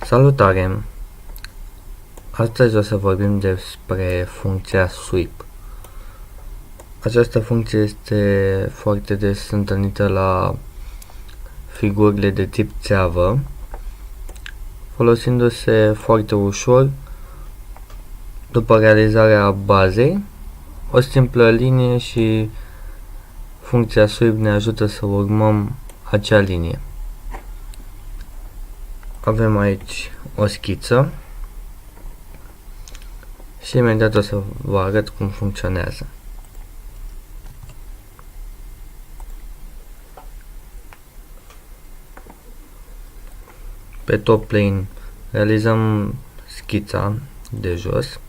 Salutare! Astăzi o să vorbim despre funcția sweep. Această funcție este foarte des întâlnită la figurile de tip țeavă, folosindu-se foarte ușor după realizarea bazei, o simplă linie și funcția sweep ne ajută să urmăm acea linie. Avem aici o schiță și imediat o să vă arăt cum funcționează. Pe top plane realizăm schița de jos.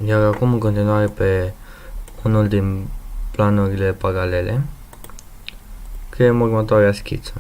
Iar acum, în continuare, pe unul din planurile paralele, creăm următoarea schiță.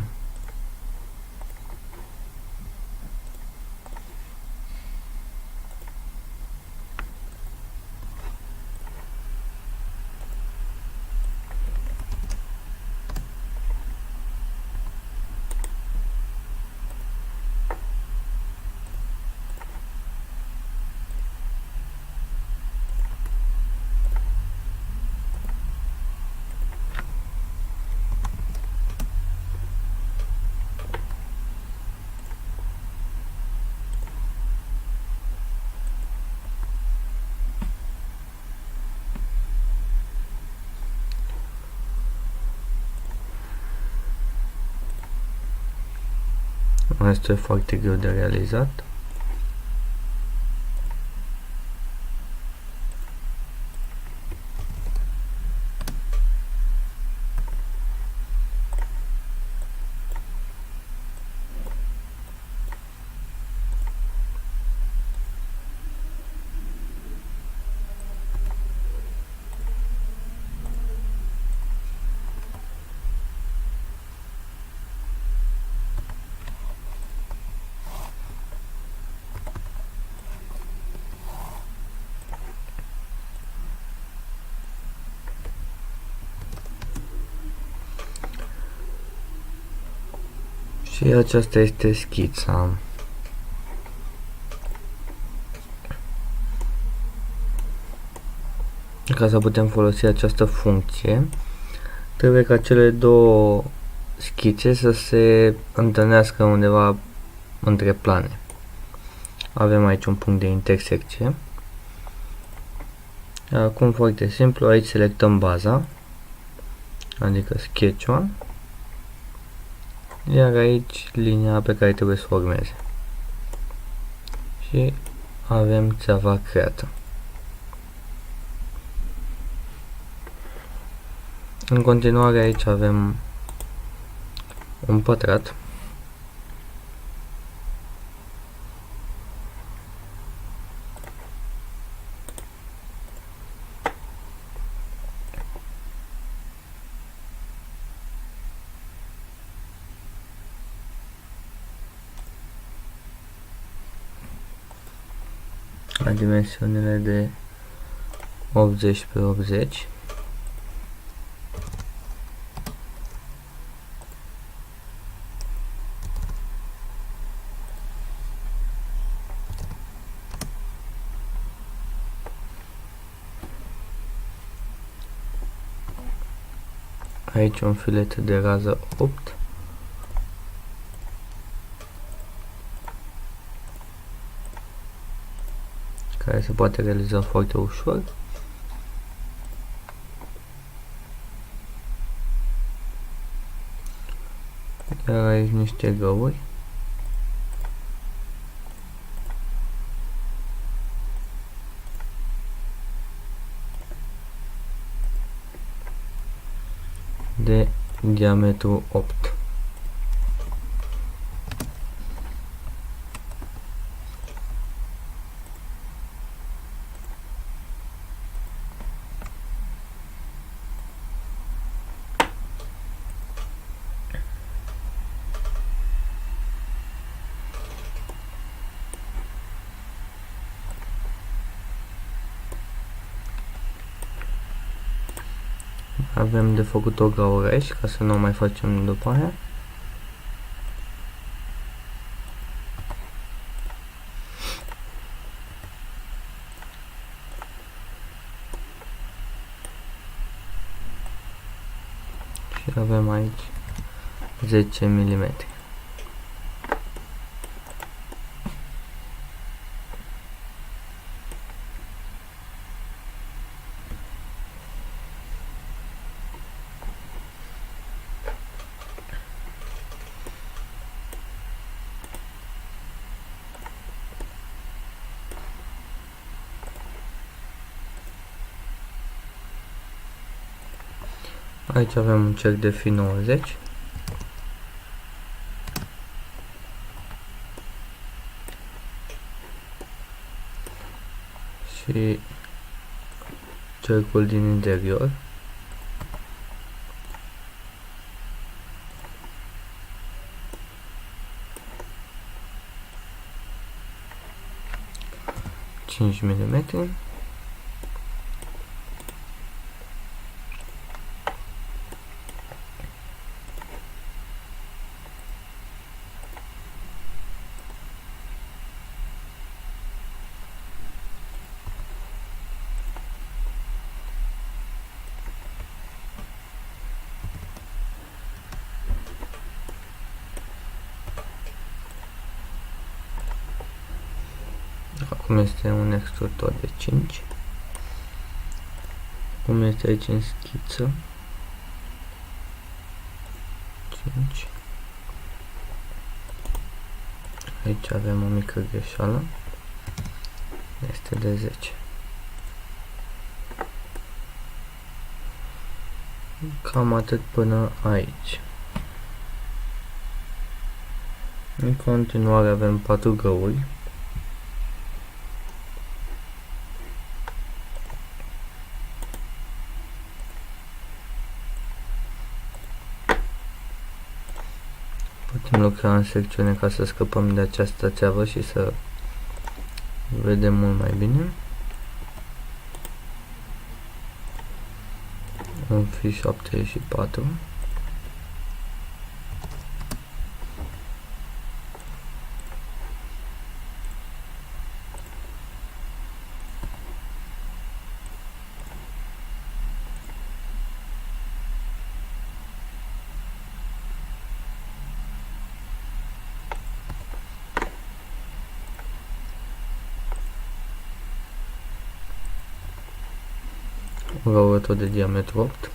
Asta e foarte greu de realizat. Și aceasta este schița. Ca să putem folosi această funcție, trebuie ca cele două schițe să se întâlnească undeva între plane. Avem aici un punct de intersecție. Acum, foarte simplu, aici selectăm baza, adică sketch 1. Iar aici linia pe care trebuie să o urmeze. Și avem țeava creată. În continuare, aici avem un pătrat. La dimensiunile de 80 pe 80. Aici un filet de rază 8. Care se poate realiza foarte ușor. Iar aici niște găuri. De diametru 8. avem de făcut o gaureș ca să nu o mai facem după aia. Și avem aici 10 mm. Aici avem un cerc de fi 90. Și cercul din interior. Mm. Acum este un extrudor de 5. Cum este aici în schiță. 5. Aici avem o mică greșeală. Este de 10. Cam atât până aici. În continuare avem 4 găuri. Putem lucra în secțiune ca să scăpăm de această țeavă și să vedem mult mai bine. Un fi 74. O gaură tot de diametru 8.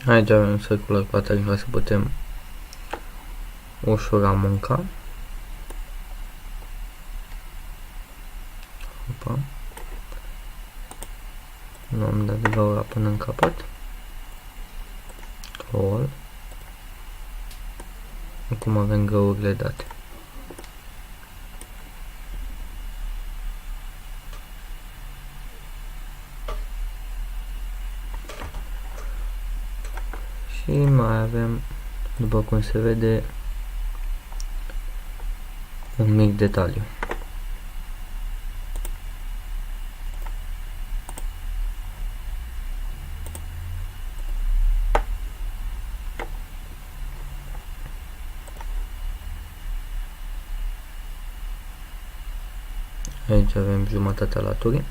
Aici avem circular pattern ca să putem ușura munca. Opa. Nu am dat gaura până în capăt. Col. Acum avem găurile date. Și mai avem, după cum se vede, un mic detaliu. Aici avem jumătatea laturii.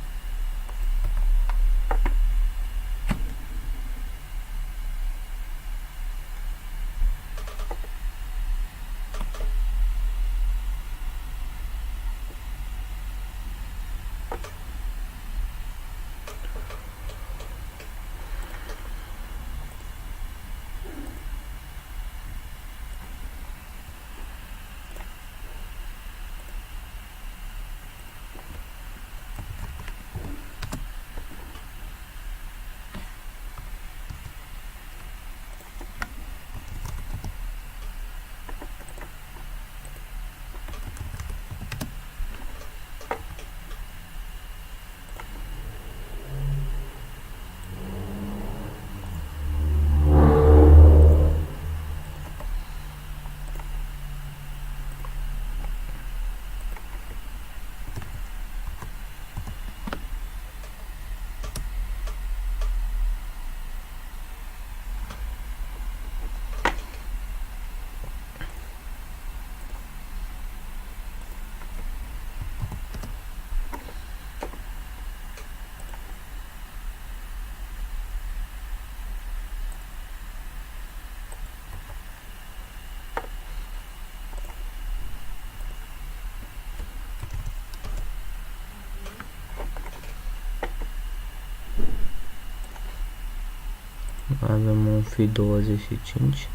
Avem un fi 25.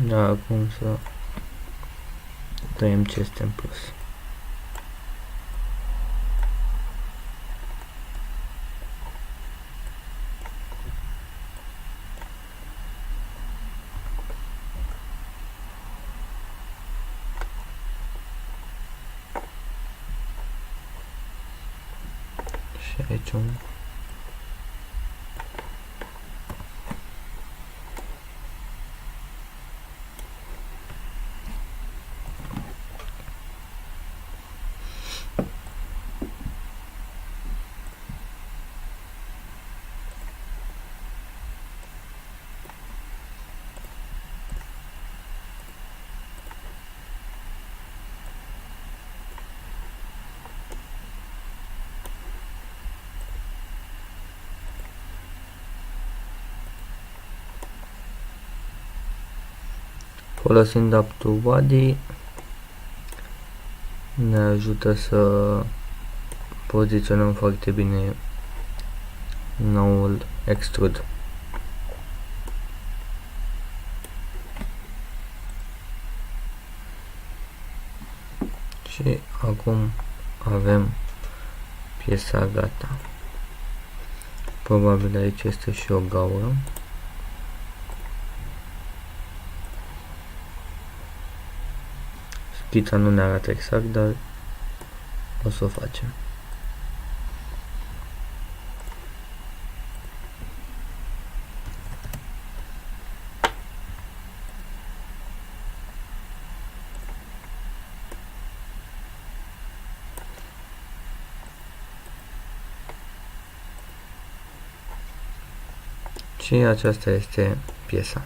Da, acum să tăiem ce este în plus. Și aici un folosind up to body ne ajută să poziționăm foarte bine noul extrude. Și acum avem piesa gata. Probabil aici este și o gaură. Schița nu ne arată exact, dar o să o facem. Și aceasta este piesa.